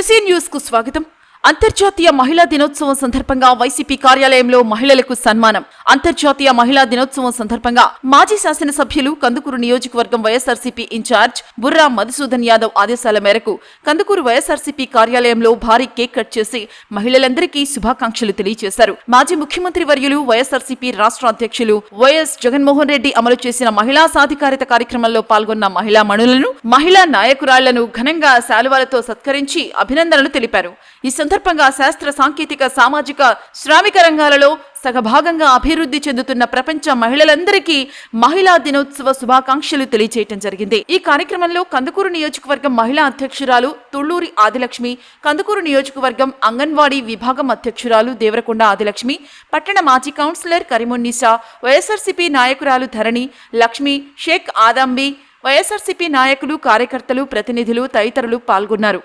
Susi news కు స్వాగతం. అంతర్జాతీయ మహిళా దినోత్సవం సందర్భంగా వైసీపీ కార్యాలయంలో మహిళలకు సన్మానం. అంతర్జాతీయ మహిళా దినోత్సవం సందర్భంగా మాజీ శాసనసభ్యులు కందుకూరు నియోజకవర్గం వైఎస్ఆర్సీపీ ఇన్ఛార్జ్ బుర్రా మధుసూదన్ యాదవ్ ఆదేశాల మేరకు కందుకూరు వైఎస్ఆర్సీపీ కార్యాలయంలో భారీ కేక్ కట్ చేసి మహిళలందరికీ శుభాకాంక్షలు తెలియజేశారు. మాజీ ముఖ్యమంత్రి వర్యులు వైఎస్ఆర్సీపీ రాష్ట్ర అధ్యక్షులు వైఎస్ జగన్మోహన్ రెడ్డి అమలు చేసిన మహిళా సాధికారిత కార్యక్రమంలో పాల్గొన్న మహిళా మణులను, మహిళా నాయకురాళ్లను ఘనంగా శాలువాలతో సత్కరించి అభినందనలు తెలిపారు. ఈ సందర్భంగా శాస్త్ర, సాంకేతిక, సామాజిక, శ్రామిక రంగాలలో సగభాగంగా అభివృద్ధి చెందుతున్న ప్రపంచ మహిళలందరికీ మహిళా దినోత్సవ శుభాకాంక్షలు తెలియజేయడం జరిగింది. ఈ కార్యక్రమంలో కందుకూరు నియోజకవర్గం మహిళా అధ్యక్షురాలు తుళ్లూరి ఆదిలక్ష్మి, కందుకూరు నియోజకవర్గం అంగన్వాడీ విభాగం అధ్యక్షురాలు దేవరకొండ ఆదిలక్ష్మి, పట్టణ మాజీ కౌన్సిలర్ కరీమున్నీసా, వైఎస్ఆర్సీపీ నాయకురాలు ధరణి, లక్ష్మి, షేక్ ఆదాంబి, వైఎస్ఆర్సీపీ నాయకులు, కార్యకర్తలు, ప్రతినిధులు తదితరులు పాల్గొన్నారు.